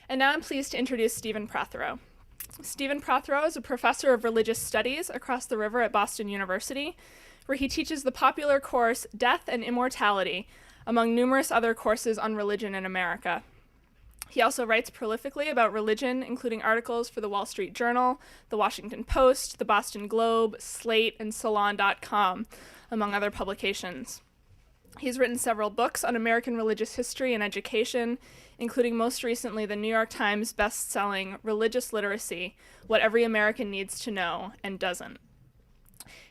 And now I'm pleased to introduce Stephen Prothero. Stephen Prothero is a professor of religious studies across the river at Boston University, where he teaches the popular course Death and Immortality, among numerous other courses on religion in America. He also writes prolifically about religion, including articles for the Wall Street Journal, the Washington Post, the Boston Globe, Slate, and Salon.com, among other publications. He's written several books on American religious history and education, including most recently the New York Times best-selling Religious Literacy: What Every American Needs to Know and Doesn't.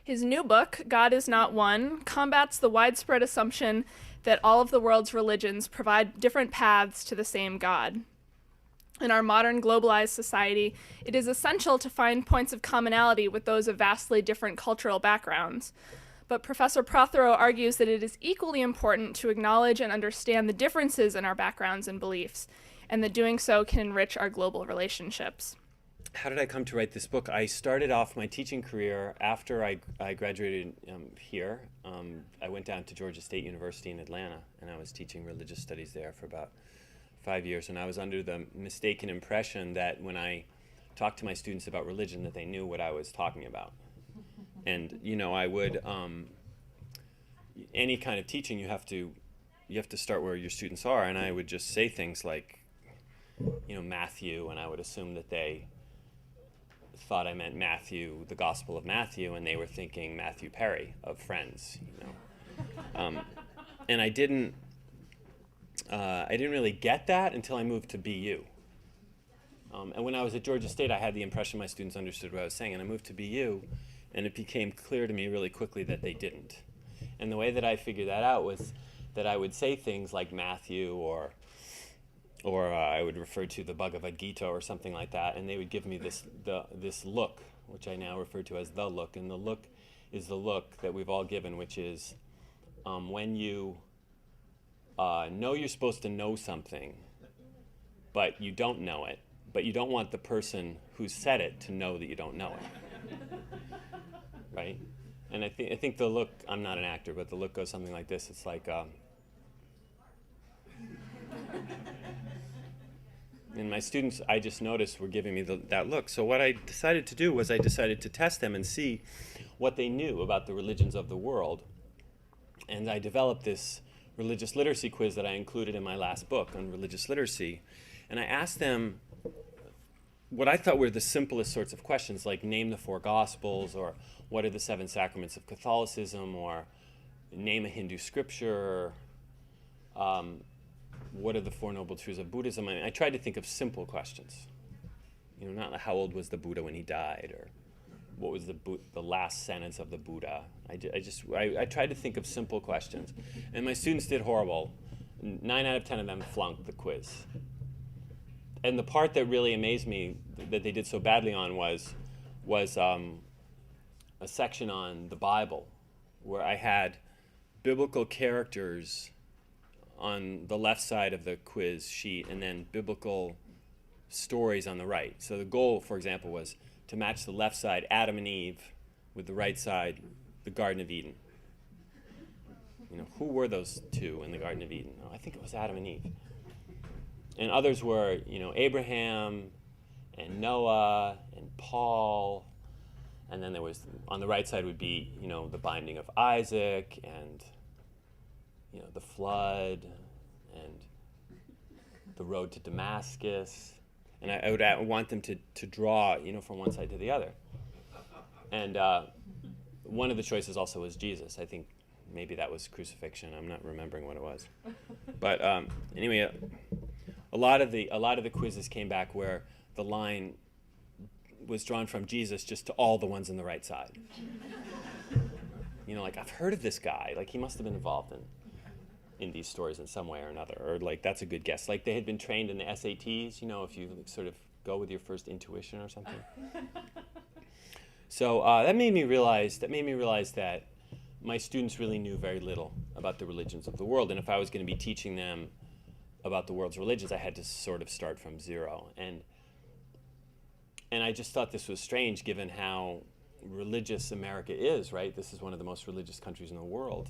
His new book, God Is Not One, combats the widespread assumption that all of the world's religions provide different paths to the same God. In our modern globalized society, it is essential to find points of commonality with those of vastly different cultural backgrounds. But Professor Prothero argues that it is equally important to acknowledge and understand the differences in our backgrounds and beliefs, and that doing so can enrich our global relationships. How did I come to write this book? I started off my teaching career after I graduated here. I went down to Georgia State University in Atlanta, and I was teaching religious studies there for about 5 years. And I was under the mistaken impression that when I talked to my students about religion, that they knew what I was talking about. And I would any kind of teaching you have to start where your students are, and I would just say things like, Matthew, and I would assume that they thought I meant Matthew, the Gospel of Matthew, and they were thinking Matthew Perry of Friends, and I didn't really get that until I moved to BU. And when I was at Georgia State, I had the impression my students understood what I was saying, and I moved to BU, and it became clear to me really quickly that they didn't. And the way that I figured that out was that I would say things like Matthew, or I would refer to the Bhagavad Gita or something like that, and they would give me this look, which I now refer to as the look. And the look is the look that we've all given, which is when you know you're supposed to know something, but you don't know it, but you don't want the person who said it to know that you don't know it. Right? And I think the look, I'm not an actor, but the look goes something like this. It's like, and my students, I just noticed, were giving me that look. So what I decided to do was I decided to test them and see what they knew about the religions of the world. And I developed this religious literacy quiz that I included in my last book on religious literacy. And I asked them what I thought were the simplest sorts of questions, like name the 4 Gospels, or what are the 7 sacraments of Catholicism, or name a Hindu scripture, what are the 4 noble truths of Buddhism. I tried to think of simple questions. Not how old was the Buddha when he died, or what was the last sentence of the Buddha. I tried to think of simple questions. And my students did horrible. 9 out of 10 of them flunked the quiz. And the part that really amazed me that they did so badly on was a section on the Bible, where I had biblical characters on the left side of the quiz sheet and then biblical stories on the right. So the goal, for example, was to match the left side, Adam and Eve, with the right side, the Garden of Eden. Who were those 2 in the Garden of Eden? I think it was Adam and Eve. And others were, Abraham and Noah and Paul. And then there was, on the right side would be, the binding of Isaac and, the flood and the road to Damascus. And I would want them to draw, from one side to the other. And one of the choices also was Jesus. I think maybe that was crucifixion. I'm not remembering what it was. But anyway, a lot of the quizzes came back where the line was drawn from Jesus just to all the ones on the right side. Like, I've heard of this guy. Like, he must have been involved in these stories in some way or another. Or, like, that's a good guess. Like, they had been trained in the SATs, if you sort of go with your first intuition or something. So that made me realize that my students really knew very little about the religions of the world. And if I was going to be teaching them about the world's religions, I had to sort of start from zero. And I just thought this was strange, given how religious America is, right? This is one of the most religious countries in the world.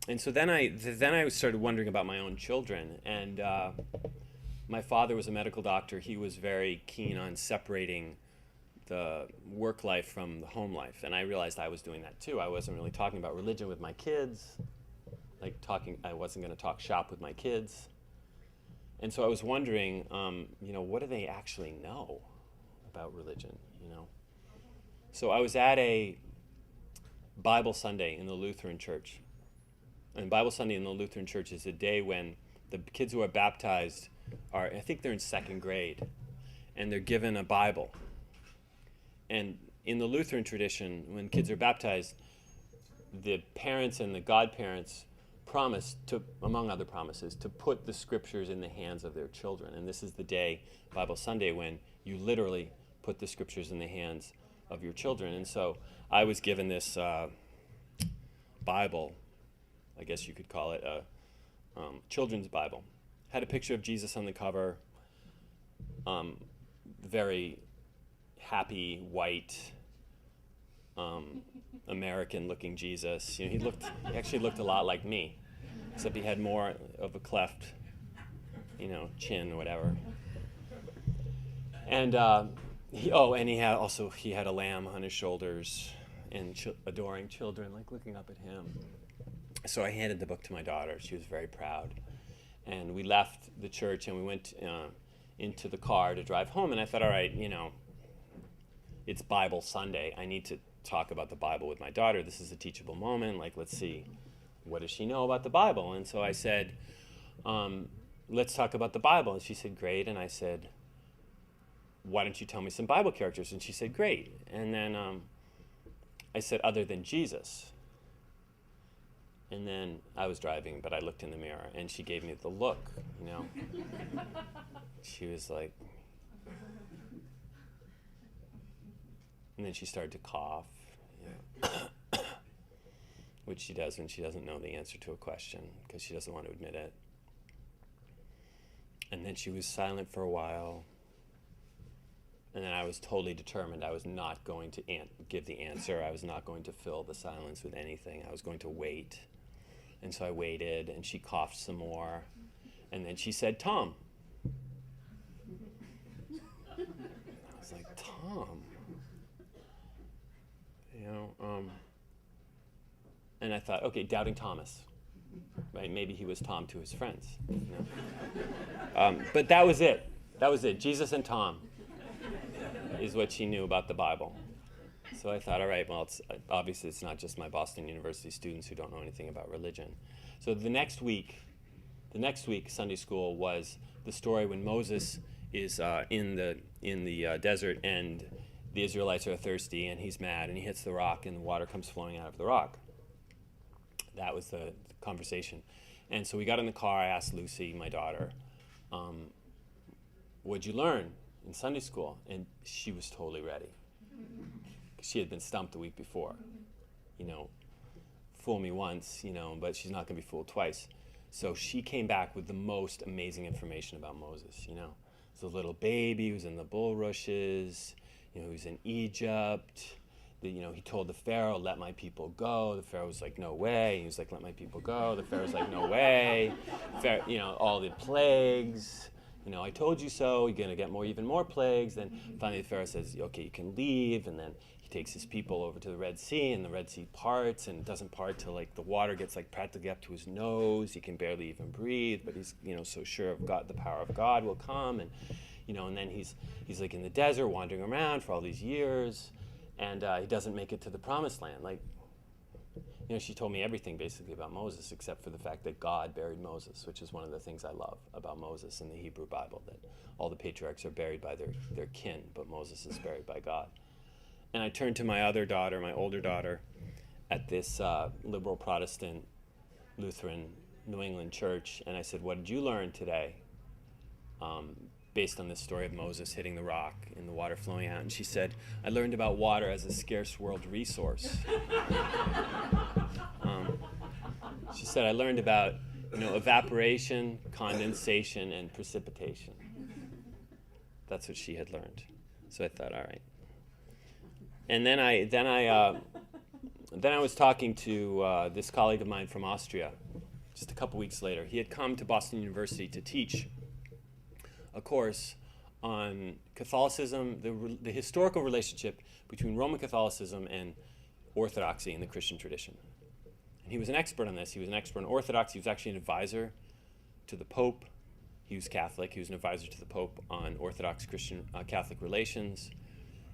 And so then I started wondering about my own children, and my father was a medical doctor. He was very keen on separating the work life from the home life, and I realized I was doing that too. I wasn't really talking about religion with my kids, I wasn't going to talk shop with my kids. And so I was wondering, what do they actually know about religion, So I was at a Bible Sunday in the Lutheran church. And Bible Sunday in the Lutheran church is a day when the kids who are baptized I think they're in second grade, and they're given a Bible. And in the Lutheran tradition, when kids are baptized, the parents and the godparents promise to, among other promises, to put the scriptures in the hands of their children. And this is the day, Bible Sunday, when you literally put the scriptures in the hands of your children. And so I was given this Bible, I guess you could call it a children's Bible. Had a picture of Jesus on the cover, very happy, white, American-looking Jesus. He actually looked a lot like me, except he had more of a cleft, chin or whatever. And he had a lamb on his shoulders, and adoring children, looking up at him. So I handed the book to my daughter. She was very proud. And we left the church and we went into the car to drive home. And I thought, all right, it's Bible Sunday. I need to talk about the Bible with my daughter. This is a teachable moment. Let's see, what does she know about the Bible? And so I said, let's talk about the Bible. And she said, great. And I said, why don't you tell me some Bible characters? And she said, great. And then I said, other than Jesus. And then I was driving, but I looked in the mirror, and she gave me the look, She was like, and then she started to cough, which she does when she doesn't know the answer to a question, because she doesn't want to admit it. And then she was silent for a while, and then I was totally determined I was not going to give the answer. I was not going to fill the silence with anything. I was going to wait. And so I waited, and she coughed some more. And then she said, Tom. I was like, Tom? And I thought, okay, Doubting Thomas. Right? Maybe he was Tom to his friends. But that was it. That was it. Jesus and Tom is what she knew about the Bible. So I thought, all right, well, obviously it's not just my Boston University students who don't know anything about religion. So the next week, Sunday school was the story when Moses is in the desert, and the Israelites are thirsty, and he's mad, and he hits the rock, and the water comes flowing out of the rock. That was the conversation. And so we got in the car. I asked Lucy, my daughter, what'd you learn in Sunday school? And she was totally ready. She had been stumped the week before. Fool me once, but she's not going to be fooled twice. So she came back with the most amazing information about Moses. He's a little baby who's in the bulrushes. He was in Egypt. He told the Pharaoh, let my people go. The Pharaoh was like, no way. He was like, let my people go. The Pharaoh's like, no way. All the plagues. I told you so. You're going to get even more plagues. Then finally the Pharaoh says, okay, you can leave. And then he takes his people over to the Red Sea, and the Red Sea parts, and it doesn't part till the water gets practically up to his nose. He can barely even breathe, but he's so sure of God, the power of God will come. And and then he's in the desert wandering around for all these years, and he doesn't make it to the Promised Land. She told me everything basically about Moses, except for the fact that God buried Moses, which is one of the things I love about Moses in the Hebrew Bible, that all the patriarchs are buried by their kin, but Moses is buried by God. And I turned to my other daughter, my older daughter, at this liberal Protestant Lutheran New England church, and I said, what did you learn today based on this story of Moses hitting the rock and the water flowing out? And she said, I learned about water as a scarce world resource. She said, I learned about evaporation, condensation, and precipitation. That's what she had learned. So I thought, all right. And then I was talking to this colleague of mine from Austria just a couple weeks later. He had come to Boston University to teach a course on Catholicism, the historical relationship between Roman Catholicism and Orthodoxy in the Christian tradition. And he was an expert on this. He was an expert on Orthodox. He was actually an advisor to the Pope. He was Catholic. He was an advisor to the Pope on Orthodox Christian Catholic relations.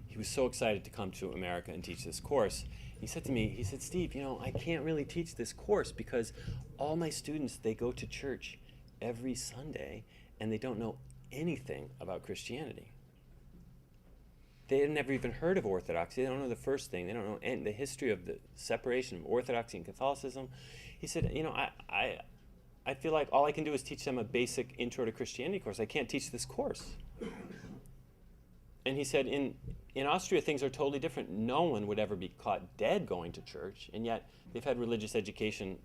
He was so excited to come to America and teach this course. He said to me, he said, Steve, you know, I can't really teach this course because all my students, they go to church every Sunday and they don't know anything about Christianity. They had never even heard of Orthodoxy. They don't know the first thing. They don't know the history of the separation of Orthodoxy and Catholicism. He said, you know, I feel like all I can do is teach them a basic intro to Christianity course. I can't teach this course. And he said, in Austria, things are totally different. No one would ever be caught dead going to church, and yet they've had religious education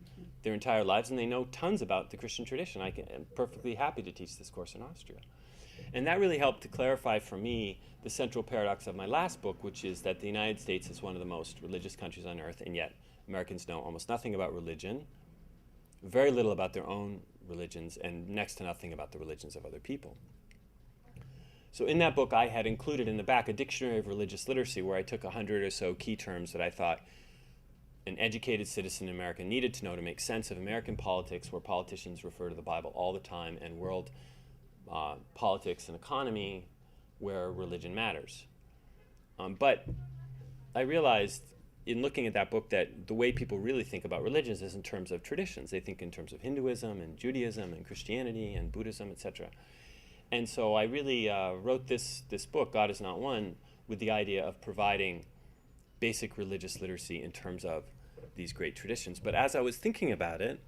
their entire lives, and they know tons about the Christian tradition. I'm perfectly happy to teach this course in Austria. And that really helped to clarify for me the central paradox of my last book, which is that the United States is one of the most religious countries on earth, and yet Americans know almost nothing about religion, very little about their own religions, and next to nothing about the religions of other people. So in that book, I had included in the back a dictionary of religious literacy where I took 100 or so key terms that I thought an educated citizen in America needed to know to make sense of American politics, where politicians refer to the Bible all the time, and world politics and economy, where religion matters. But I realized in looking at that book that the way people really think about religions is in terms of traditions. They think in terms of Hinduism and Judaism and Christianity and Buddhism, etc. And so I really wrote this book, God Is Not One, with the idea of providing basic religious literacy in terms of these great traditions. But as I was thinking about it,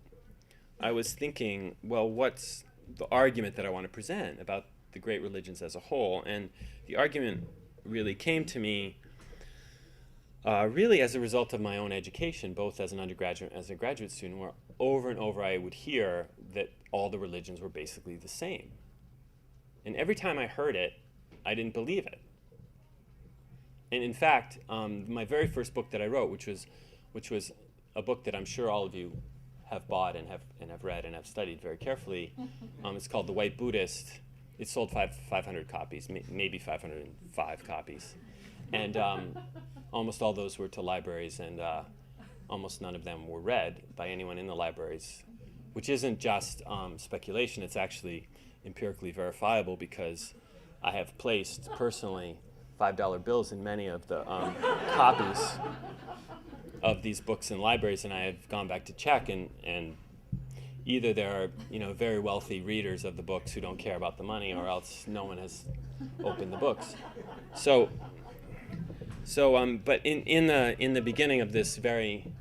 I was thinking, well, what's the argument that I want to present about the great religions as a whole? And the argument really came to me really as a result of my own education, both as an undergraduate and as a graduate student, where over and over I would hear that all the religions were basically the same. And every time I heard it, I didn't believe it. And in fact, my very first book that I wrote, which was a book that I'm sure all of you have bought and have read and have studied very carefully, it's called The White Buddhist. It sold 500 copies, maybe 505 copies. And almost all those were to libraries, and almost none of them were read by anyone in the libraries, which isn't just speculation. It's actually empirically verifiable because I have placed personally $5 bills in many of the copies of these books in libraries, and I have gone back to check, and either there are very wealthy readers of the books who don't care about the money, or else no one has opened the books. But in the beginning of this very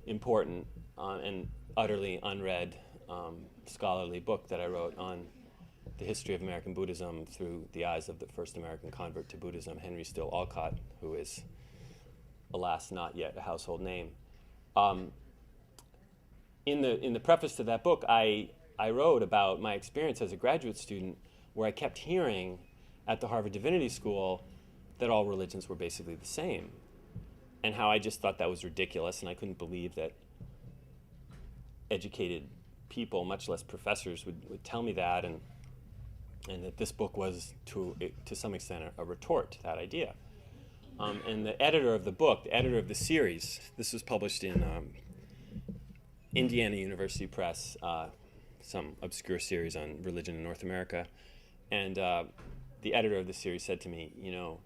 important and utterly unread scholarly book that I wrote on the history of American Buddhism through the eyes of the first American convert to Buddhism, Henry Still Olcott, who is, alas, not yet a household name. In the preface to that book, I wrote about my experience as a graduate student, where I kept hearing at the Harvard Divinity School that all religions were basically the same, and how I just thought that was ridiculous, and I couldn't believe that educated people, much less professors, would tell me that, and that this book was, to some extent, a retort to that idea. And the editor of the book, the editor of the series, this was published in Indiana University Press, some obscure series on religion in North America, and the editor of the series said to me,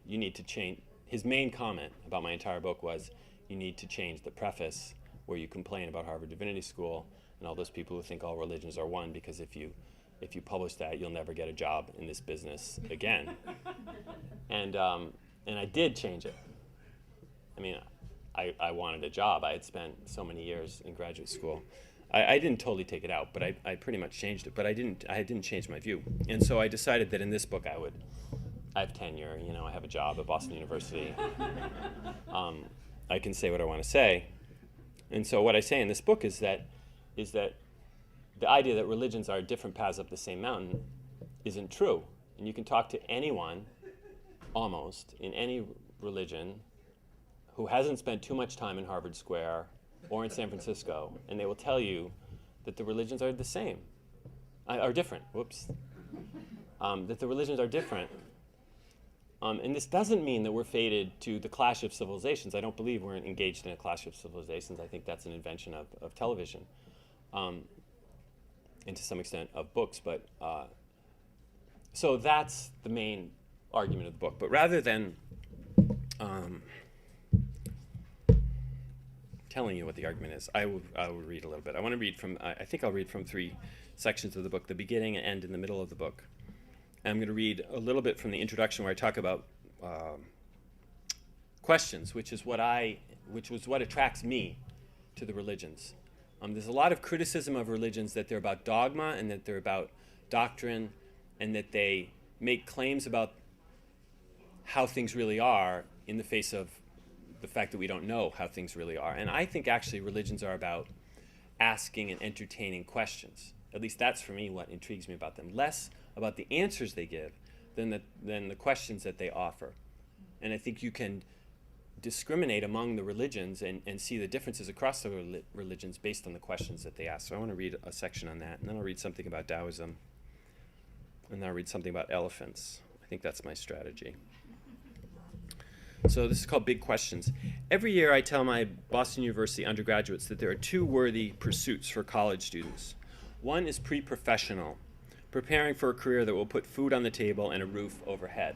you need to change. His main comment about my entire book was, you need to change the preface where you complain about Harvard Divinity School and all those people who think all religions are one, because if you publish that, you'll never get a job in this business again. And I did change it. I mean, I wanted a job. I had spent so many years in graduate school. I didn't totally take it out, but I pretty much changed it. But I didn't change my view. And so I decided that in this book I have tenure. I have a job at Boston University. I can say what I want to say. And so what I say in this book is that the idea that religions are different paths up the same mountain isn't true. And you can talk to anyone, almost, in any religion who hasn't spent too much time in Harvard Square or in San Francisco, and they will tell you that the religions are the same, are different. Whoops. that the religions are different. And this doesn't mean that we're fated to the clash of civilizations. I don't believe we're engaged in a clash of civilizations. I think that's an invention of television, and to some extent of books. But so that's the main argument of the book. But rather than telling you what the argument is, I will read a little bit. I want to read from, I think I'll read from 3 sections of the book, the beginning and end in the middle of the book. And I'm going to read a little bit from the introduction where I talk about questions, which was what attracts me to the religions. There's a lot of criticism of religions that they're about dogma and that they're about doctrine and that they make claims about how things really are in the face of the fact that we don't know how things really are. And I think actually religions are about asking and entertaining questions. At least that's for me what intrigues me about them. Less about the answers they give than the questions that they offer. And I think you can discriminate among the religions and see the differences across the religions based on the questions that they ask. So I want to read a section on that, and then I'll read something about Taoism, and then I'll read something about elephants. I think that's my strategy. So this is called Big Questions. Every year I tell my Boston University undergraduates that there are 2 worthy pursuits for college students. One is pre-professional, preparing for a career that will put food on the table and a roof overhead.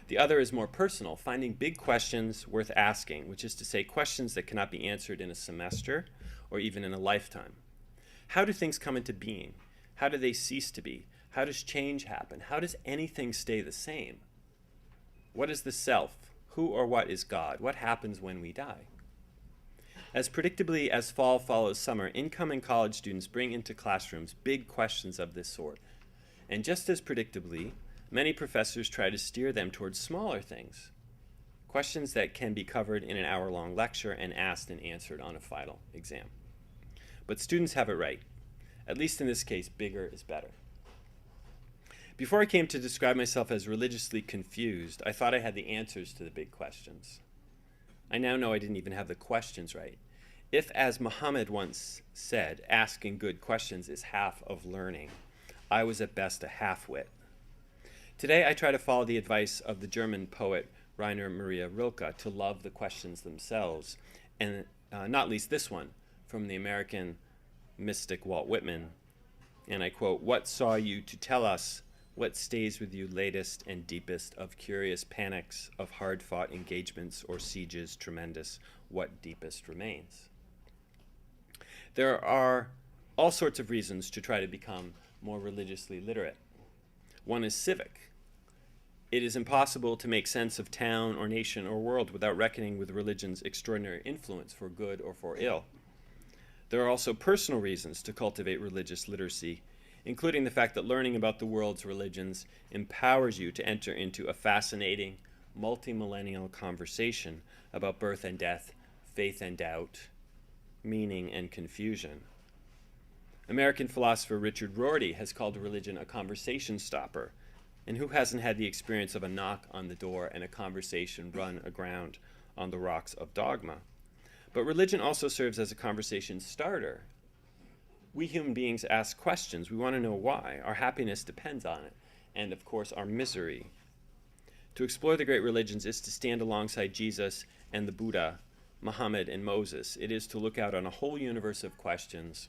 The other is more personal, finding big questions worth asking, which is to say questions that cannot be answered in a semester or even in a lifetime. How do things come into being? How do they cease to be? How does change happen? How does anything stay the same? What is the self? Who or what is God? What happens when we die? As predictably as fall follows summer, incoming college students bring into classrooms big questions of this sort. And just as predictably, many professors try to steer them towards smaller things, questions that can be covered in an hour-long lecture and asked and answered on a final exam. But students have it right. At least in this case, bigger is better. Before I came to describe myself as religiously confused, I thought I had the answers to the big questions. I now know I didn't even have the questions right. If, as Muhammad once said, asking good questions is half of learning, I was at best a half-wit. Today I try to follow the advice of the German poet Rainer Maria Rilke to love the questions themselves, and not least this one from the American mystic Walt Whitman. And I quote, "What saw you to tell us? What stays with you latest and deepest of curious panics, of hard-fought engagements or sieges tremendous, what deepest remains?" There are all sorts of reasons to try to become more religiously literate. One is civic. It is impossible to make sense of town or nation or world without reckoning with religion's extraordinary influence for good or for ill. There are also personal reasons to cultivate religious literacy, including the fact that learning about the world's religions empowers you to enter into a fascinating, multi-millennial conversation about birth and death, faith and doubt, meaning and confusion. American philosopher Richard Rorty has called religion a conversation stopper, and who hasn't had the experience of a knock on the door and a conversation run aground on the rocks of dogma? But religion also serves as a conversation starter. We human beings ask questions. We want to know why. Our happiness depends on it, and of course our misery. To explore the great religions is to stand alongside Jesus and the Buddha, Muhammad and Moses. It is to look out on a whole universe of questions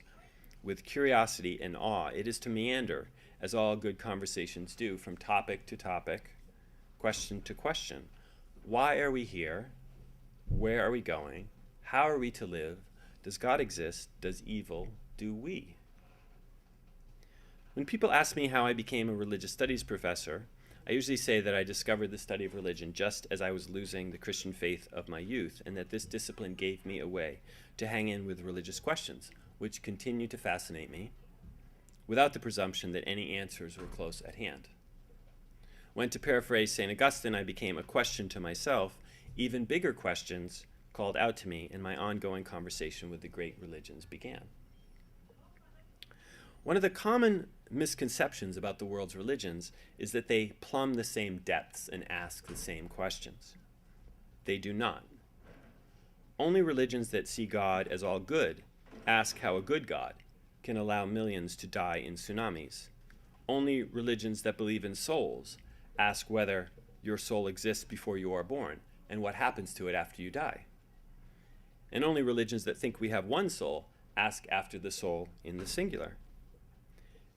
with curiosity and awe. It is to meander, as all good conversations do, from topic to topic, question to question. Why are we here? Where are we going? How are we to live? Does God exist? Does evil do we? When people ask me how I became a religious studies professor, I usually say that I discovered the study of religion just as I was losing the Christian faith of my youth, and that this discipline gave me a way to hang in with religious questions, which continue to fascinate me, without the presumption that any answers were close at hand. When, to paraphrase St. Augustine, I became a question to myself, even bigger questions called out to me, and my ongoing conversation with the great religions began. One of the common misconceptions about the world's religions is that they plumb the same depths and ask the same questions. They do not. Only religions that see God as all good ask how a good God can allow millions to die in tsunamis. only religions that believe in souls ask whether your soul exists before you are born and what happens to it after you die. And only religions that think we have one soul ask after the soul in the singular.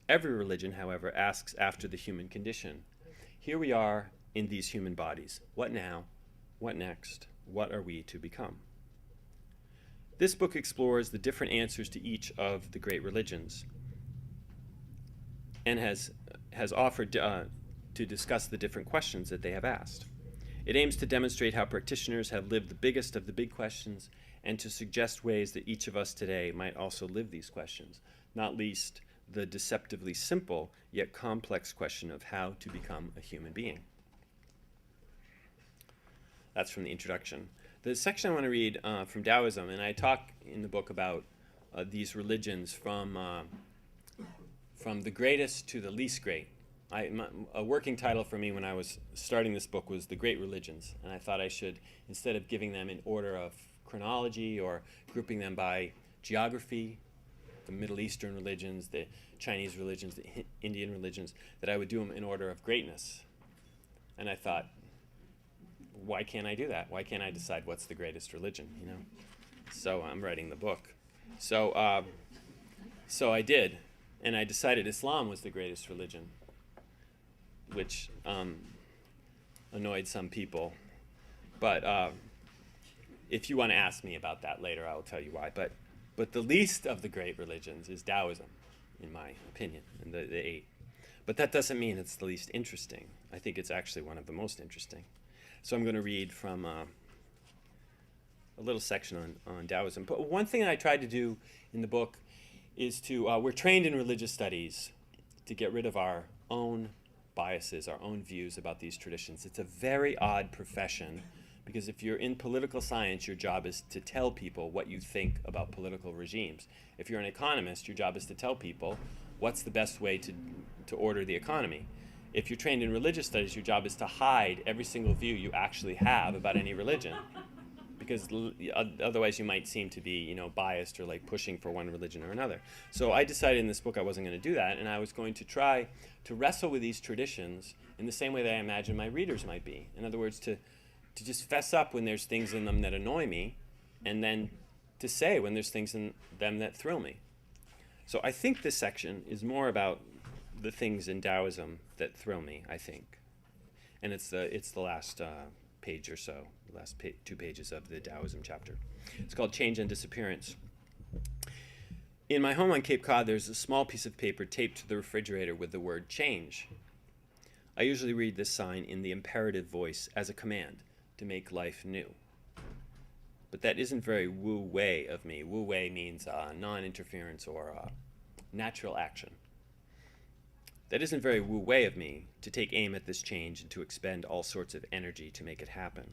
Every religion, however, asks after the human condition. Here we are in these human bodies. What now? What next? What are we to become? This book explores the different answers to each of the great religions and has offered to discuss the different questions that they have asked. It aims to demonstrate how practitioners have lived the biggest of the big questions and to suggest ways that each of us today might also live these questions, not least the deceptively simple yet complex question of how to become a human being. That's from the introduction. The section I want to read from Taoism, and I talk in the book about these religions from the greatest to the least great. A working title for me when I was starting this book was The Great Religions, and I thought I should, instead of giving them in order of chronology or grouping them by geography, the Middle Eastern religions, the Chinese religions, the Indian religions, that I would do them in order of greatness. And I thought, why can't I do that? Why can't I decide what's the greatest religion, you know? So I'm writing the book. So I did, and I decided Islam was the greatest religion, which annoyed some people. But if you want to ask me about that later, I will tell you why. But the least of the great religions is Taoism, in my opinion, and the eight. But that doesn't mean it's the least interesting. I think it's actually one of the most interesting. So I'm going to read from a little section on Taoism. But one thing I tried to do in the book is we're trained in religious studies to get rid of our own biases, our own views about these traditions. It's a very odd profession, because if you're in political science, your job is to tell people what you think about political regimes. If you're an economist, your job is to tell people what's the best way to order the economy. If you're trained in religious studies, your job is to hide every single view you actually have about any religion, because otherwise you might seem to be, biased or like pushing for one religion or another. So I decided in this book I wasn't going to do that, and I was going to try to wrestle with these traditions in the same way that I imagine my readers might be. In other words, to just fess up when there's things in them that annoy me, and then to say when there's things in them that thrill me. So I think this section is more about the things in Taoism that thrill me, I think. And it's the last page or so, the last 2 pages of the Taoism chapter. It's called Change and Disappearance. In my home on Cape Cod, there's a small piece of paper taped to the refrigerator with the word change. I usually read this sign in the imperative voice as a command to make life new. But that isn't very wu-wei of me. Wu-wei means non-interference or natural action. That isn't very wu-wei of me to take aim at this change and to expend all sorts of energy to make it happen.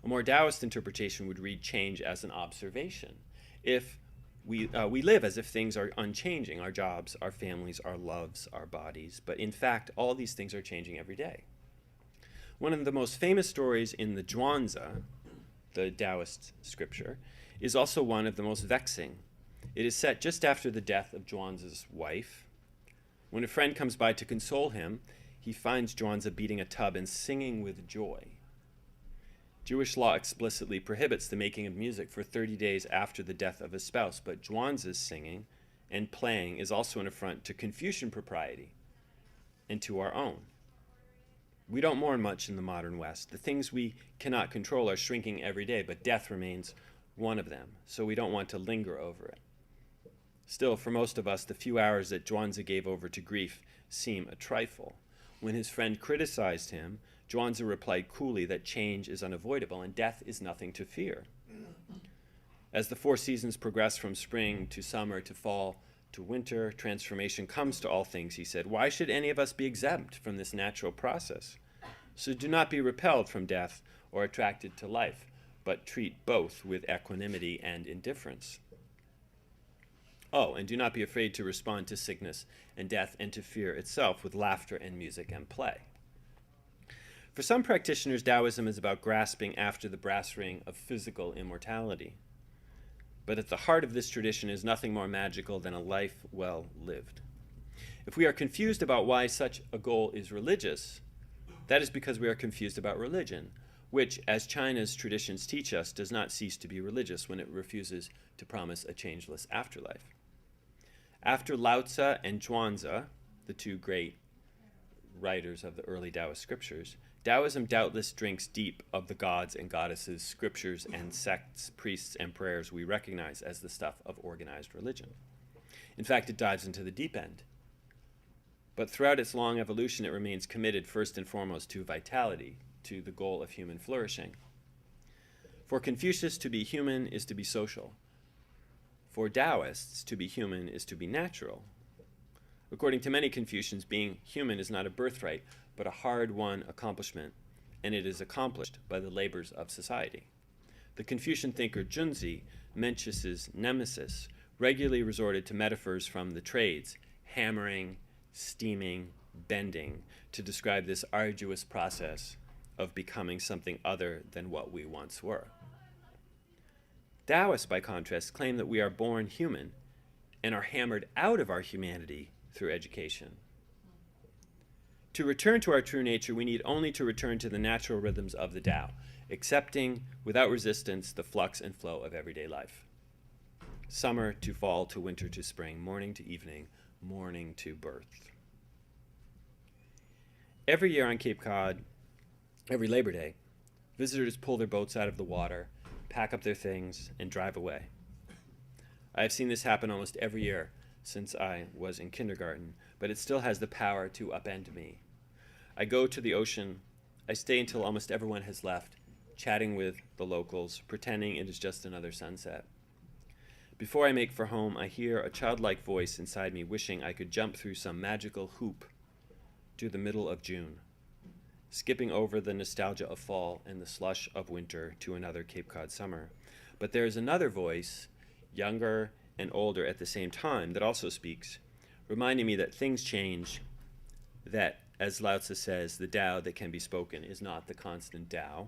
A more Taoist interpretation would read change as an observation. If we live as if things are unchanging, our jobs, our families, our loves, our bodies, but in fact, all these things are changing every day. One of the most famous stories in the Zhuangzi, the Taoist scripture, is also one of the most vexing. It is set just after the death of Zhuangzi's wife. When a friend comes by to console him, he finds Zhuangzi beating a tub and singing with joy. Jewish law explicitly prohibits the making of music for 30 days after the death of a spouse, but Zhuangzi's singing and playing is also an affront to Confucian propriety and to our own. We don't mourn much in the modern West. The things we cannot control are shrinking every day, but death remains one of them, so we don't want to linger over it. Still, for most of us, the few hours that Zhuangzi gave over to grief seem a trifle. When his friend criticized him, Zhuangzi replied coolly that change is unavoidable and death is nothing to fear. As the 4 seasons progress from spring to summer to fall to winter, transformation comes to all things, he said. Why should any of us be exempt from this natural process? So do not be repelled from death or attracted to life, but treat both with equanimity and indifference. Oh, and do not be afraid to respond to sickness and death and to fear itself with laughter and music and play. For some practitioners, Taoism is about grasping after the brass ring of physical immortality. But at the heart of this tradition is nothing more magical than a life well lived. If we are confused about why such a goal is religious, that is because we are confused about religion, which, as China's traditions teach us, does not cease to be religious when it refuses to promise a changeless afterlife. After Lao Tzu and Zhuangzi, the two great writers of the early Taoist scriptures, Taoism doubtless drinks deep of the gods and goddesses, scriptures and sects, priests and prayers we recognize as the stuff of organized religion. In fact, it dives into the deep end. But throughout its long evolution, it remains committed first and foremost to vitality, to the goal of human flourishing. For Confucius, to be human is to be social. For Taoists, to be human is to be natural. According to many Confucians, being human is not a birthright, but a hard-won accomplishment, and it is accomplished by the labors of society. The Confucian thinker Junzi, Mencius's nemesis, regularly resorted to metaphors from the trades, hammering, steaming, bending, to describe this arduous process of becoming something other than what we once were. Taoists, by contrast, claim that we are born human and are hammered out of our humanity through education. To return to our true nature, we need only to return to the natural rhythms of the Tao, accepting without resistance the flux and flow of everyday life. Summer to fall to winter to spring, morning to evening, morning to birth. Every year on Cape Cod, every Labor Day, visitors pull their boats out of the water, pack up their things, and drive away. I have seen this happen almost every year since I was in kindergarten, but it still has the power to upend me. I go to the ocean, I stay until almost everyone has left, chatting with the locals, pretending it is just another sunset. Before I make for home, I hear a childlike voice inside me wishing I could jump through some magical hoop to the middle of June, skipping over the nostalgia of fall and the slush of winter to another Cape Cod summer. But there is another voice, younger and older at the same time, that also speaks, reminding me that things change, that, as Lao Tzu says, the Tao that can be spoken is not the constant Tao,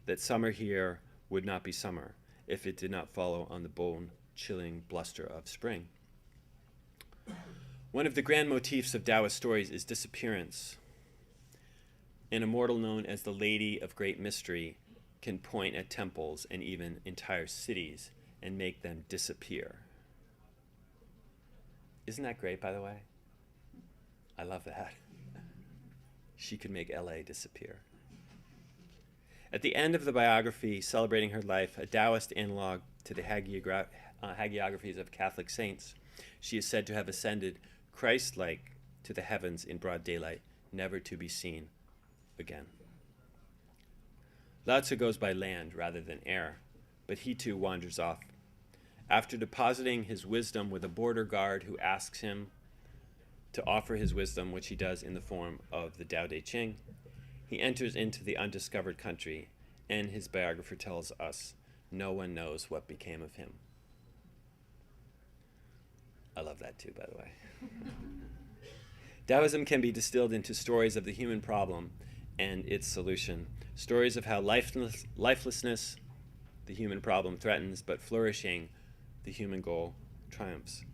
that summer here would not be summer if it did not follow on the bone-chilling bluster of spring. One of the grand motifs of Taoist stories is disappearance. An immortal known as the Lady of Great Mystery can point at temples and even entire cities and make them disappear. Isn't that great, by the way? I love that. She could make LA disappear. At the end of the biography celebrating her life, a Taoist analog to the hagiographies of Catholic saints, she is said to have ascended Christ-like to the heavens in broad daylight, never to be seen again. Lao Tzu goes by land rather than air, but he too wanders off. After depositing his wisdom with a border guard who asks him to offer his wisdom, which he does in the form of the Tao Te Ching, he enters into the undiscovered country, and his biographer tells us, no one knows what became of him. I love that too, by the way. Taoism can be distilled into stories of the human problem and its solution, stories of how lifelessness, the human problem, threatens, but flourishing, the human goal, triumphs.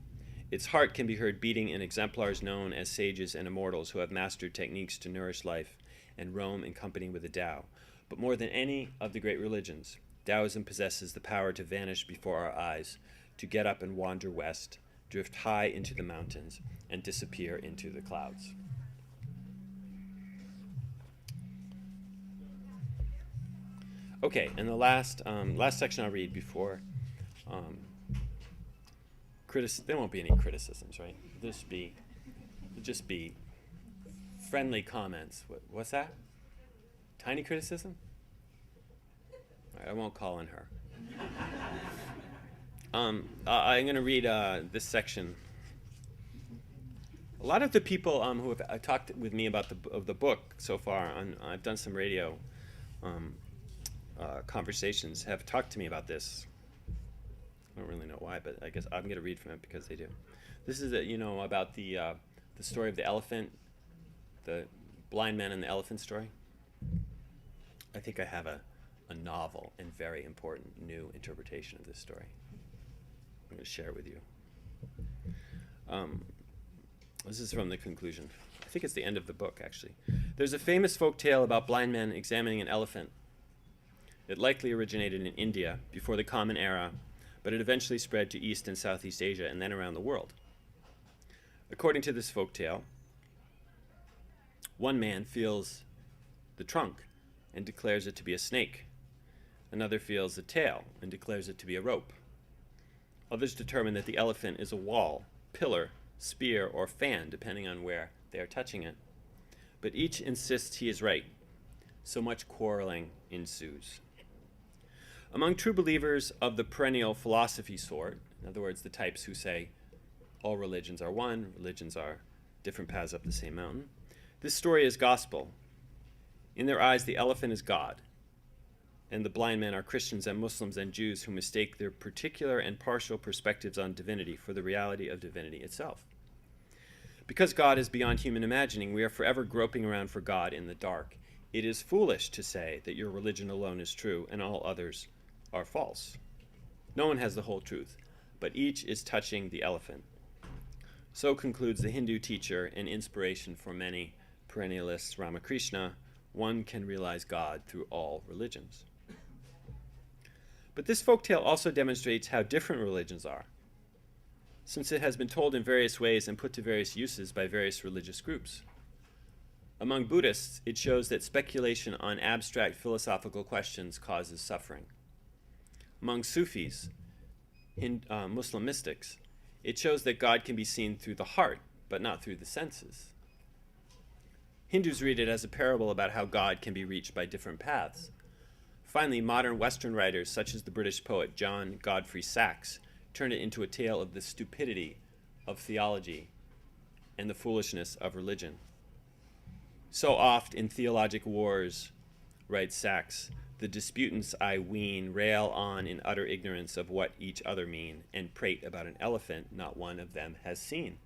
Its heart can be heard beating in exemplars known as sages and immortals who have mastered techniques to nourish life and roam in company with the Tao. But more than any of the great religions, Taoism possesses the power to vanish before our eyes, to get up and wander west, drift high into the mountains, and disappear into the clouds. Okay, and the last section I'll read before there won't be any criticisms, right? Just be friendly comments. What's that? Tiny criticism? All right, I won't call on her. I'm going to read this section. A lot of the people who have talked with me about the book so far, I've done some radio conversations, have talked to me about this. I don't really know why, but I guess I'm going to read from it because they do. This is about the story of the elephant, the blind man and the elephant story. I think I have a novel and very important new interpretation of this story. I'm going to share it with you. This is from the conclusion. I think it's the end of the book, actually. There's a famous folk tale about blind men examining an elephant. It likely originated in India before the Common Era, but it eventually spread to East and Southeast Asia and then around the world. According to this folk tale, one man feels the trunk and declares it to be a snake. Another feels the tail and declares it to be a rope. Others determine that the elephant is a wall, pillar, spear, or fan, depending on where they are touching it. But each insists he is right. So much quarreling ensues. Among true believers of the perennial philosophy sort, in other words, the types who say all religions are one, religions are different paths up the same mountain, this story is gospel. In their eyes, the elephant is God, and the blind men are Christians and Muslims and Jews who mistake their particular and partial perspectives on divinity for the reality of divinity itself. Because God is beyond human imagining, we are forever groping around for God in the dark. It is foolish to say that your religion alone is true and all others are false. No one has the whole truth, but each is touching the elephant. So concludes the Hindu teacher and inspiration for many perennialists, Ramakrishna. One can realize God through all religions. But this folktale also demonstrates how different religions are, since it has been told in various ways and put to various uses by various religious groups. Among Buddhists, it shows that speculation on abstract philosophical questions causes suffering. Among Sufis, Muslim mystics, it shows that God can be seen through the heart, but not through the senses. Hindus read it as a parable about how God can be reached by different paths. Finally, modern Western writers, such as the British poet John Godfrey Saxe, turn it into a tale of the stupidity of theology and the foolishness of religion. So oft in theologic wars, writes Saxe, the disputants I ween rail on in utter ignorance of what each other mean, and prate about an elephant not one of them has seen.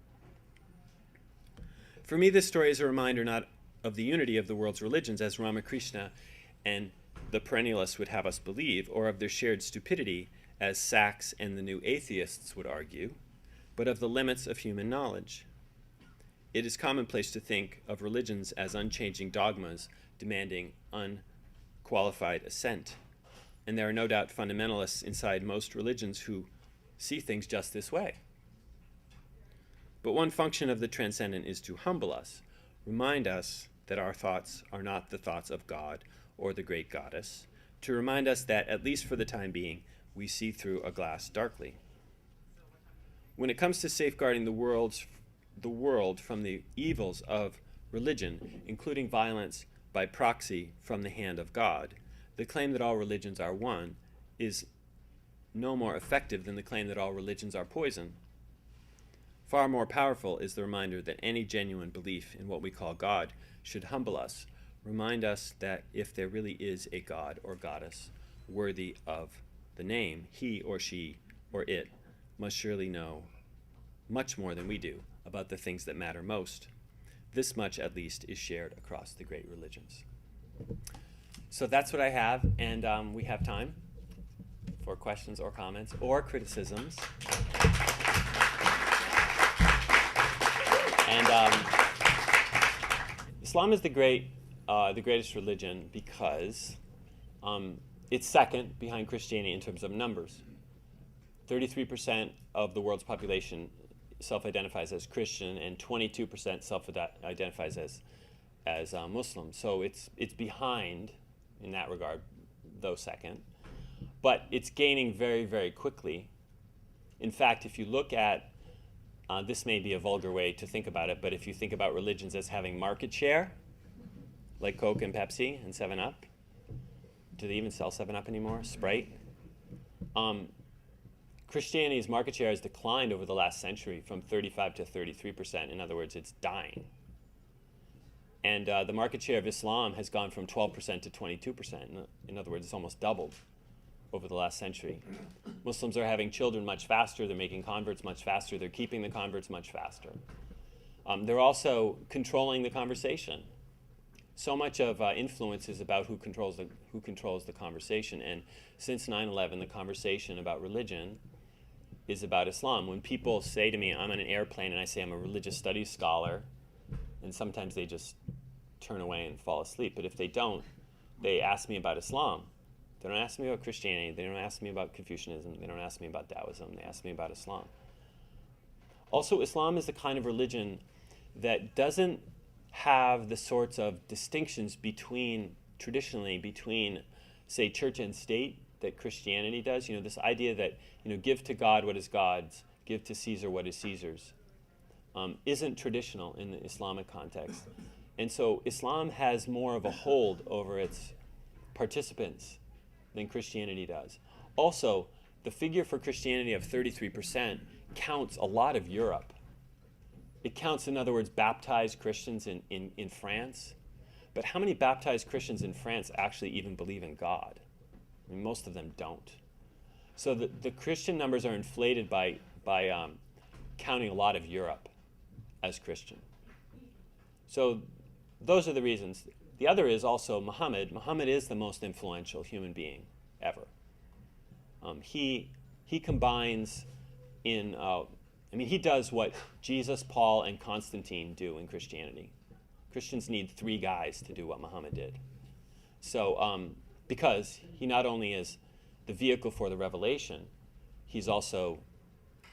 For me, this story is a reminder not of the unity of the world's religions, as Ramakrishna and the perennialists would have us believe, or of their shared stupidity, as Saxe and the new atheists would argue, but of the limits of human knowledge. It is commonplace to think of religions as unchanging dogmas demanding unqualified assent, and there are no doubt fundamentalists inside most religions who see things just this way. But one function of the transcendent is to humble us, remind us that our thoughts are not the thoughts of God or the great goddess, to remind us that, at least for the time being, we see through a glass darkly. When it comes to safeguarding the world from the evils of religion, including violence by proxy from the hand of God, the claim that all religions are one is no more effective than the claim that all religions are poison. Far more powerful is the reminder that any genuine belief in what we call God should humble us, remind us that if there really is a God or goddess worthy of the name, he or she or it must surely know much more than we do about the things that matter most. This much, at least, is shared across the great religions. So that's what I have, and we have time for questions or comments or criticisms. And Islam is the greatest religion because it's second behind Christianity in terms of numbers. 33% of the world's population self-identifies as Christian, and 22% self-identifies as Muslim. So it's behind in that regard, though second. But it's gaining very, very quickly. In fact, if you look at this may be a vulgar way to think about it, but if you think about religions as having market share, like Coke and Pepsi and 7-Up, do they even sell 7-Up anymore? Sprite? Christianity's market share has declined over the last century from 35 to 33%. In other words, it's dying. And the market share of Islam has gone from 12% to 22%. In other words, it's almost doubled over the last century. Muslims are having children much faster, they're making converts much faster, they're keeping the converts much faster. They're also controlling the conversation. So much of influence is about who controls the conversation, and since 9/11, the conversation about religion is about Islam. When people say to me, I'm on an airplane, and I say I'm a religious studies scholar, and sometimes they just turn away and fall asleep. But if they don't, they ask me about Islam. They don't ask me about Christianity. They don't ask me about Confucianism. They don't ask me about Taoism. They ask me about Islam. Also, Islam is the kind of religion that doesn't have the sorts of distinctions traditionally between, say, church and state that Christianity does. This idea that, give to God what is God's, give to Caesar what is Caesar's, isn't traditional in the Islamic context. And so Islam has more of a hold over its participants than Christianity does. Also, the figure for Christianity of 33% counts a lot of Europe. It counts, in other words, baptized Christians in France. But how many baptized Christians in France actually even believe in God? I mean, most of them don't. So the Christian numbers are inflated by counting a lot of Europe as Christian. So those are the reasons. The other is also Muhammad. Muhammad is the most influential human being ever. He combines he does what Jesus, Paul, and Constantine do in Christianity. Christians need 3 guys to do what Muhammad did. So because he not only is the vehicle for the revelation, he's also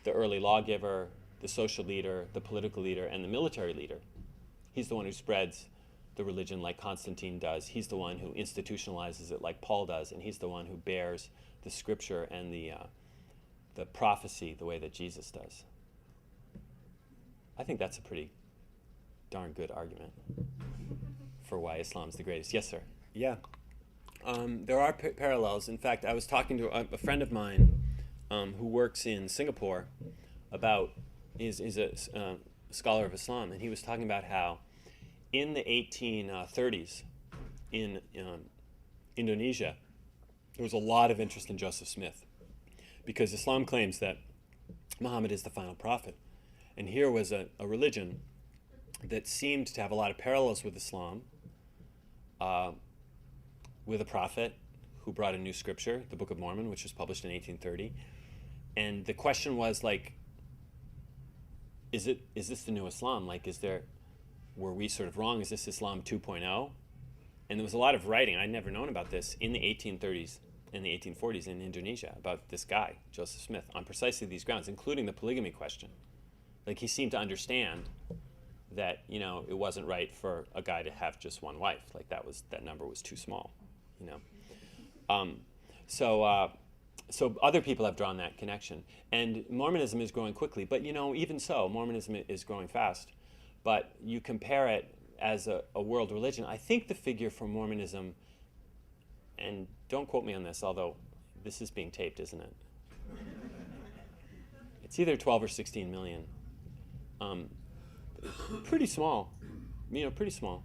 the early lawgiver, the social leader, the political leader, and the military leader. He's the one who spreads the religion like Constantine does. He's the one who institutionalizes it like Paul does, and he's the one who bears the scripture and the prophecy the way that Jesus does. I think that's a pretty darn good argument for why Islam's the greatest. Yes, sir. Yeah. There are parallels. In fact, I was talking to a friend of mine who works in Singapore is a scholar of Islam, and he was talking about how in the 1830s in Indonesia, there was a lot of interest in Joseph Smith because Islam claims that Muhammad is the final prophet. And here was a religion that seemed to have a lot of parallels with Islam, with a prophet who brought a new scripture, the Book of Mormon, which was published in 1830. And the question was, like, is this the new Islam? Like, were we sort of wrong? Is this Islam 2.0? And there was a lot of writing, I'd never known about this, in the 1830s and the 1840s in Indonesia about this guy, Joseph Smith, on precisely these grounds, including the polygamy question. Like, he seemed to understand that, it wasn't right for a guy to have just one wife. Like, that number was too small, So other people have drawn that connection. And Mormonism is growing quickly. But, even so, Mormonism is growing fast. But you compare it as a world religion. I think the figure for Mormonism, and don't quote me on this, although this is being taped, isn't it? It's either 12 or 16 million. Pretty small, pretty small.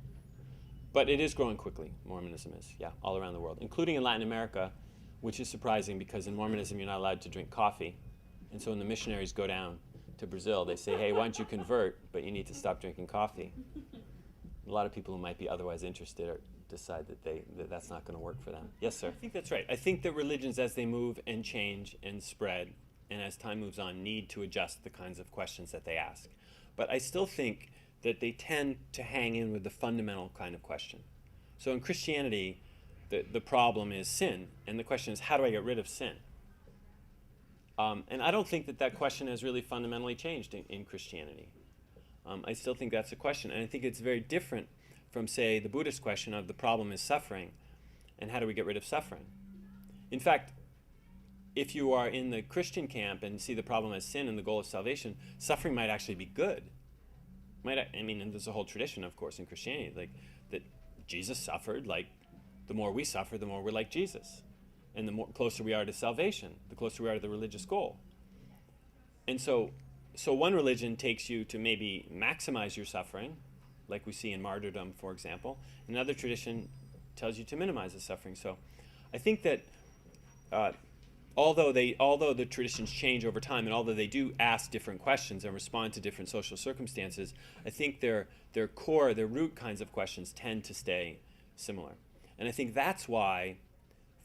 But it is growing quickly, Mormonism is, all around the world, including in Latin America, which is surprising because in Mormonism you're not allowed to drink coffee. And so when the missionaries go down to Brazil, they say, hey, why don't you convert, but you need to stop drinking coffee. A lot of people who might be otherwise interested decide that that's not going to work for them. Yes, sir? I think that's right. I think that religions, as they move and change and spread, and as time moves on, need to adjust the kinds of questions that they ask. But I still think that they tend to hang in with the fundamental kind of question. So in Christianity, the problem is sin, and the question is, how do I get rid of sin? And I don't think that question has really fundamentally changed in Christianity. I still think that's a question, and I think it's very different from, say, the Buddhist question of the problem is suffering, and how do we get rid of suffering? In fact, if you are in the Christian camp and see the problem as sin and the goal of salvation, suffering might actually be good. And there's a whole tradition, of course, in Christianity, like that Jesus suffered. Like, the more we suffer, the more we're like Jesus, and the more closer we are to salvation, the closer we are to the religious goal. And so one religion takes you to maybe maximize your suffering, like we see in martyrdom, for example. Another tradition tells you to minimize the suffering. So I think that although the traditions change over time, and although they do ask different questions and respond to different social circumstances, I think their core, their root kinds of questions tend to stay similar. And I think that's why,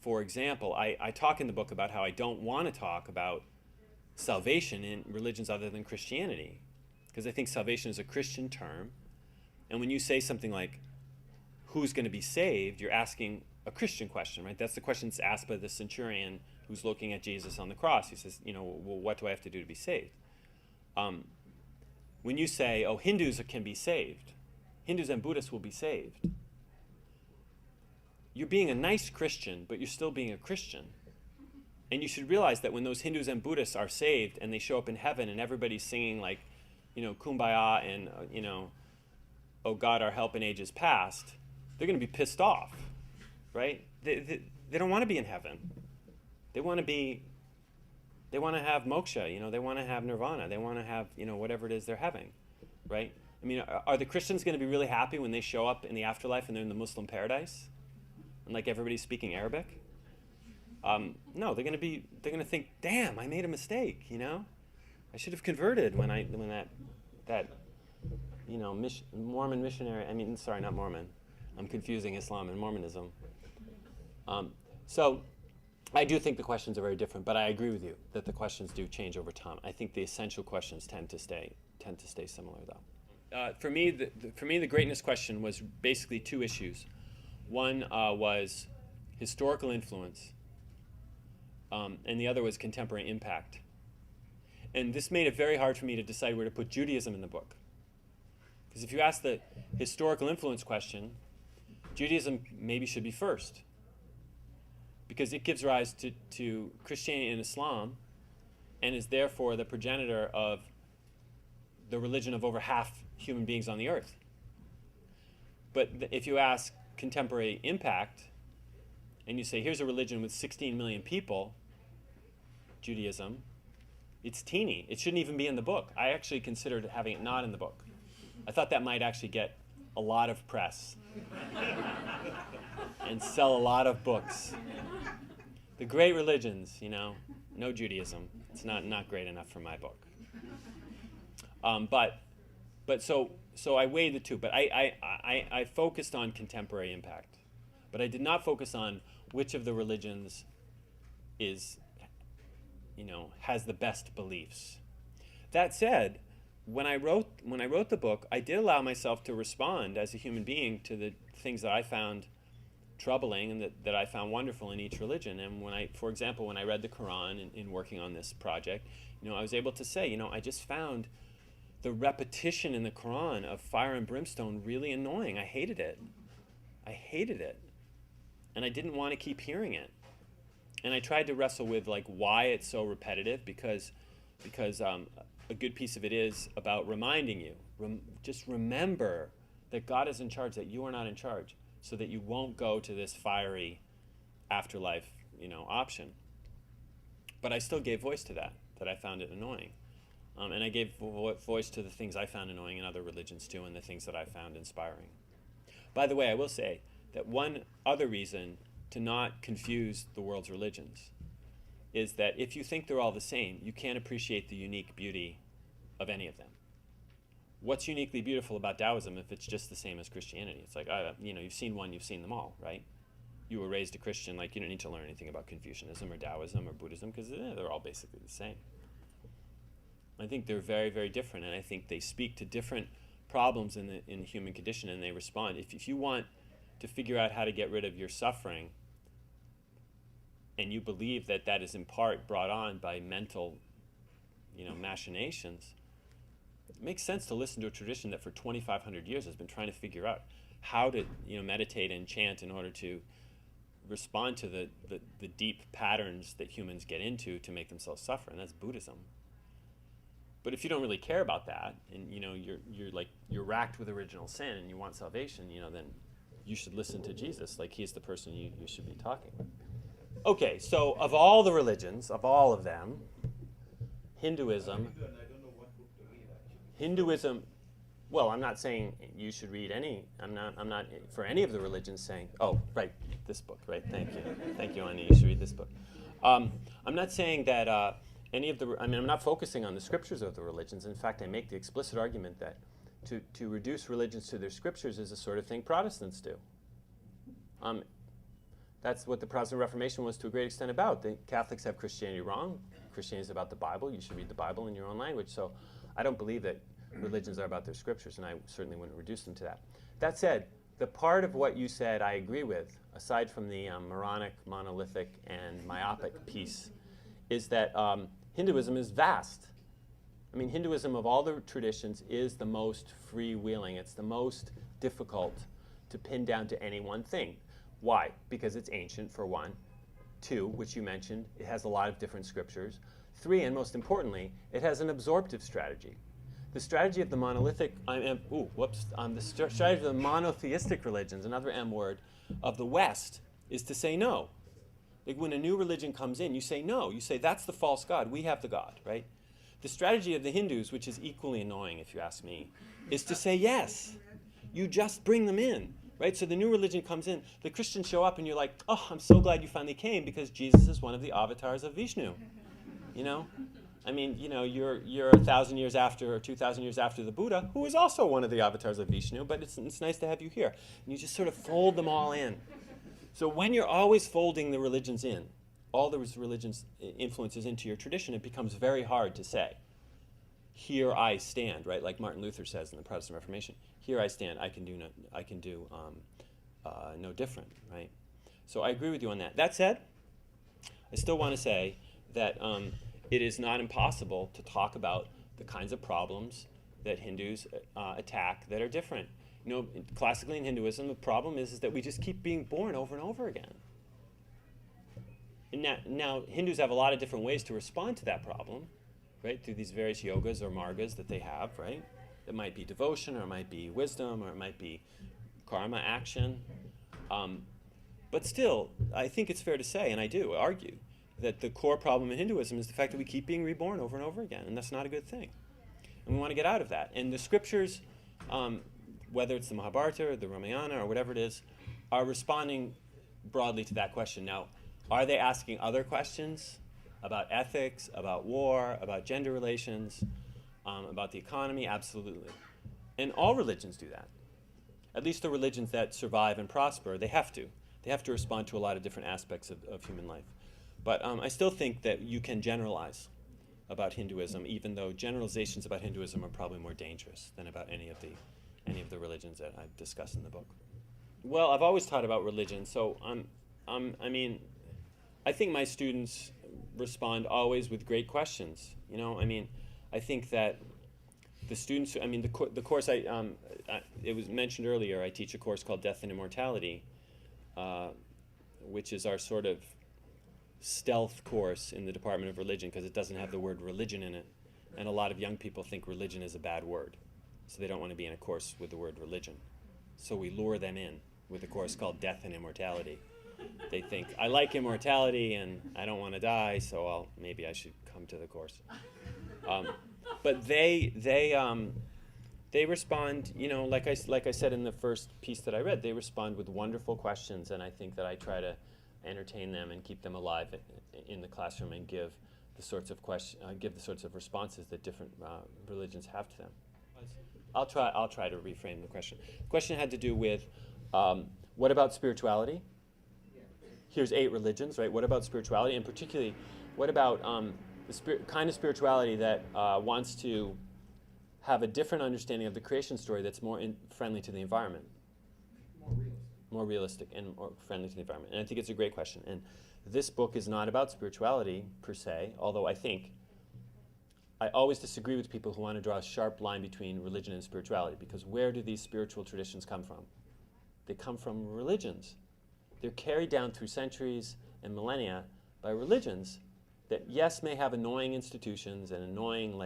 for example, I talk in the book about how I don't want to talk about salvation in religions other than Christianity, because I think salvation is a Christian term. And when you say something like, who's going to be saved, you're asking a Christian question, right? That's the question that's asked by the centurion who's looking at Jesus on the cross. He says, well, what do I have to do to be saved? When you say, oh, Hindus can be saved, Hindus and Buddhists will be saved, you're being a nice Christian, but you're still being a Christian. And you should realize that when those Hindus and Buddhists are saved and they show up in heaven and everybody's singing like, Kumbaya and, oh God, our help in ages past, they're going to be pissed off, right? They don't want to be in heaven. They want to have moksha, they want to have nirvana. They want to have, whatever it is they're having, right? I mean, are the Christians going to be really happy when they show up in the afterlife and they're in the Muslim paradise? And like everybody's speaking Arabic? No, they're going to think, damn, I made a mistake, I should have converted when that Mormon missionary, sorry, not Mormon. I'm confusing Islam and Mormonism. So I do think the questions are very different, but I agree with you that the questions do change over time. I think the essential questions tend to stay similar, though. For me, the greatness question was basically two issues. One was historical influence, and the other was contemporary impact. And this made it very hard for me to decide where to put Judaism in the book. Because if you ask the historical influence question, Judaism maybe should be first. Because it gives rise to Christianity and Islam, and is therefore the progenitor of the religion of over half human beings on the earth. But if you ask contemporary impact, and you say, here's a religion with 16 million people, Judaism, it's teeny. It shouldn't even be in the book. I actually considered having it not in the book. I thought that might actually get a lot of press and sell a lot of books. The great religions, no Judaism. It's not great enough for my book. But so I weighed the two. But I focused on contemporary impact, but I did not focus on which of the religions has the best beliefs. That said, when I wrote the book, I did allow myself to respond as a human being to the things that I found troubling and that I found wonderful in each religion. And for example, when I read the Quran in working on this project, I was able to say, I just found the repetition in the Quran of fire and brimstone really annoying. I hated it. And I didn't want to keep hearing it. And I tried to wrestle with why it's so repetitive, because a good piece of it is about reminding you. Just remember that God is in charge, that you are not in charge, so that you won't go to this fiery afterlife, option. But I still gave voice to that I found it annoying. And I gave voice to the things I found annoying in other religions too, and the things that I found inspiring. By the way, I will say that one other reason to not confuse the world's religions is that if you think they're all the same, you can't appreciate the unique beauty of any of them. What's uniquely beautiful about Taoism if it's just the same as Christianity? It's like, you've seen one, you've seen them all, right? You were raised a Christian, you don't need to learn anything about Confucianism or Taoism or Buddhism, because they're all basically the same. I think they're very, very different, and I think they speak to different problems in the human condition, and they respond. If you want to figure out how to get rid of your suffering, and you believe that is in part brought on by mental, machinations, it makes sense to listen to a tradition that for 2,500 years has been trying to figure out how to, meditate and chant in order to respond to the deep patterns that humans get into to make themselves suffer, and that's Buddhism. But if you don't really care about that, and you're racked with original sin and you want salvation, then you should listen to Jesus. He's the person you should be talking with. Okay, so of all the religions, of all of them, Hinduism, well, I'm not saying you should read any, I'm not for any of the religions saying, oh, right, this book, right, thank you, Ani, you should read this book. I'm not saying that I'm not focusing on the scriptures of the religions. In fact, I make the explicit argument that to reduce religions to their scriptures is the sort of thing Protestants do. That's what the Protestant Reformation was to a great extent about. The Catholics have Christianity wrong, Christianity is about the Bible, you should read the Bible in your own language. So I don't believe that religions are about their scriptures, and I certainly wouldn't reduce them to that. That said, the part of what you said I agree with, aside from the moronic, monolithic, and myopic piece, is that Hinduism is vast. I mean, Hinduism of all the traditions is the most freewheeling. It's the most difficult to pin down to any one thing. Why? Because it's ancient, for one. Two, which you mentioned, it has a lot of different scriptures. Three, and most importantly, it has an absorptive strategy. The strategy of the monolithic, the strategy of the monotheistic religions, another M word, of the West, is to say no. Like when a new religion comes in, you say no. You say, that's the false god. We have the god, right? The strategy of the Hindus, which is equally annoying if you ask me, is to say yes. You just bring them in, right? So the new religion comes in, the Christians show up, and you're like, oh, I'm so glad you finally came because Jesus is one of the avatars of Vishnu, you know? I mean, you know, you're 1,000 years after or 2,000 years after the Buddha, who is also one of the avatars of Vishnu, but it's nice to have you here. And you just sort of fold them all in. So when you're always folding the religions in, all those religions influences into your tradition, it becomes very hard to say, here I stand, right? Like Martin Luther says in the Protestant Reformation, here I stand, I can do no different, right? So I agree with you on that. That said, I still want to say that it is not impossible to talk about the kinds of problems that Hindus attack that are different. You know, classically in Hinduism, the problem is that we just keep being born over and over again. And now Hindus have a lot of different ways to respond to that problem, right? Through these various yogas or margas that they have, right? It might be devotion, or it might be wisdom, or it might be karma, action. But still, I think it's fair to say, and I do argue, that the core problem in Hinduism is the fact that we keep being reborn over and over again, and that's not a good thing. And we want to get out of that. And the scriptures, whether it's the Mahabharata or the Ramayana or whatever it is, are responding broadly to that question. Now, are they asking other questions about ethics, about war, about gender relations, about the economy? Absolutely. And all religions do that. At least the religions that survive and prosper, they have to. They have to respond to a lot of different aspects of human life. But I still think that you can generalize about Hinduism, even though generalizations about Hinduism are probably more dangerous than about any of the religions that I've discussed in the book. Well, I've always taught about religion, so I mean, I think my students respond always with great questions. You know, I mean, I think that the students, I mean, the course it was mentioned earlier, I teach a course called Death and Immortality, which is our sort of stealth course in the Department of Religion because it doesn't have the word religion in it. And a lot of young people think religion is a bad word. So they don't want to be in a course with the word religion. So we lure them in with a course called Death and Immortality. They think, I like immortality and I don't want to die, so maybe I should come to the course. But they respond, you know, like I said in the first piece that I read, they respond with wonderful questions, and I think that I try to entertain them and keep them alive in the classroom and give the sorts of responses that different religions have to them. I'll try to reframe the question. The question had to do with what about spirituality? Here's 8 religions, right? What about spirituality, and particularly, what about the kind of spirituality that wants to have a different understanding of the creation story that's more friendly to the environment? More realistic and more friendly to the environment. And I think it's a great question. And this book is not about spirituality per se, although I always disagree with people who want to draw a sharp line between religion and spirituality, because where do these spiritual traditions come from? They come from religions. They're carried down through centuries and millennia by religions that, yes, may have annoying institutions and annoying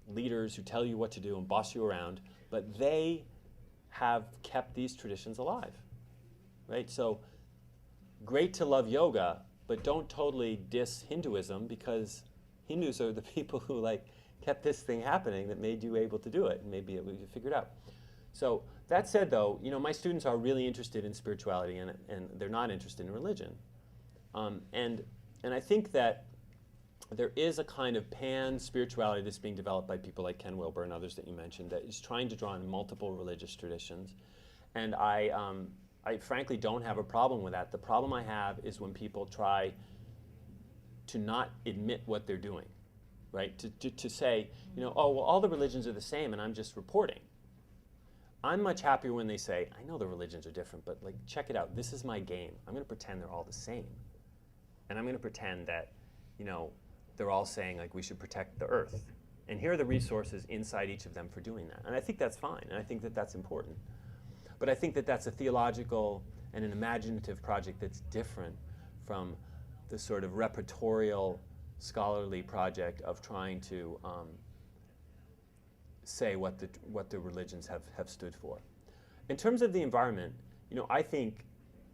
leaders who tell you what to do and boss you around, but they have kept these traditions alive, right? So great to love yoga, but don't totally diss Hinduism, because Hindus are the people who kept this thing happening that made you able to do it and maybe we figured out. So that said, though, you know, my students are really interested in spirituality and they're not interested in religion. And I think that there is a kind of pan-spirituality that's being developed by people like Ken Wilber and others that you mentioned that is trying to draw on multiple religious traditions. And I frankly don't have a problem with that. The problem I have is when people try to not admit what they're doing, right? To say, oh, well, all the religions are the same and I'm just reporting. I'm much happier when they say, I know the religions are different, but like, check it out. This is my game. I'm going to pretend they're all the same. And I'm going to pretend that, they're all saying like we should protect the earth. And here are the resources inside each of them for doing that. And I think that's fine. And I think that that's important. But I think that that's a theological and an imaginative project that's different from the sort of repertorial, scholarly project of trying to say what the religions have stood for. In terms of the environment, I think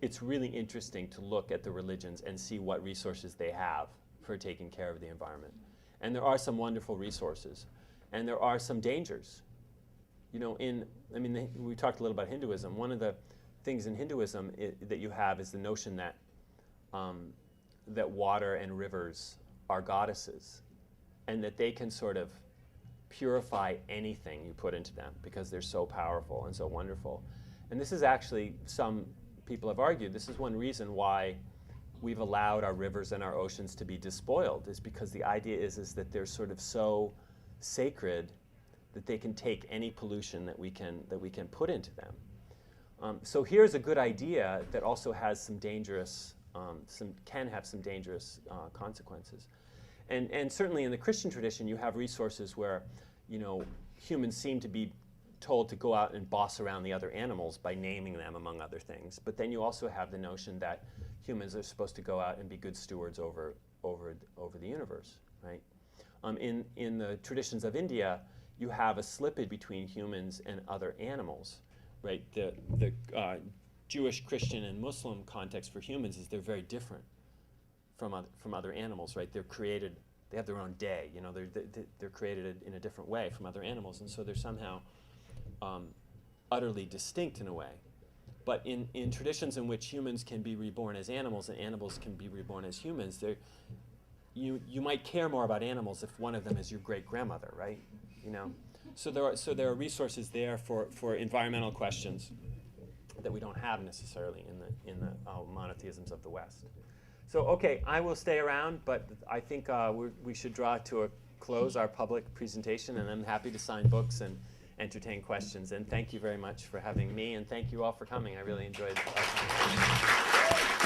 it's really interesting to look at the religions and see what resources they have for taking care of the environment. And there are some wonderful resources, and there are some dangers. We talked a little about Hinduism. One of the things in Hinduism that you have is the notion that that water and rivers are goddesses, and that they can sort of purify anything you put into them because they're so powerful and so wonderful. And this is actually, some people have argued, this is one reason why we've allowed our rivers and our oceans to be despoiled, is because the idea is that they're sort of so sacred that they can take any pollution that we can put into them. So here's a good idea that also has some dangerous, can have some dangerous consequences. And certainly in the Christian tradition, you have resources where, humans seem to be told to go out and boss around the other animals by naming them, among other things. But then you also have the notion that humans are supposed to go out and be good stewards over the universe, right? In the traditions of India, you have a slippage between humans and other animals, right? The Jewish, Christian, and Muslim context for humans is they're very different from other animals, right? They're created, they have their own day, they're created in a different way from other animals, and so they're somehow utterly distinct in a way. But in traditions in which humans can be reborn as animals and animals can be reborn as humans, you might care more about animals if one of them is your great-grandmother, right? So there are resources there for environmental questions that we don't have necessarily in the monotheisms of the West. So, okay, I will stay around, but I think we should draw to a close our public presentation, and I'm happy to sign books and entertain questions. And thank you very much for having me, and thank you all for coming. I really enjoyed our time.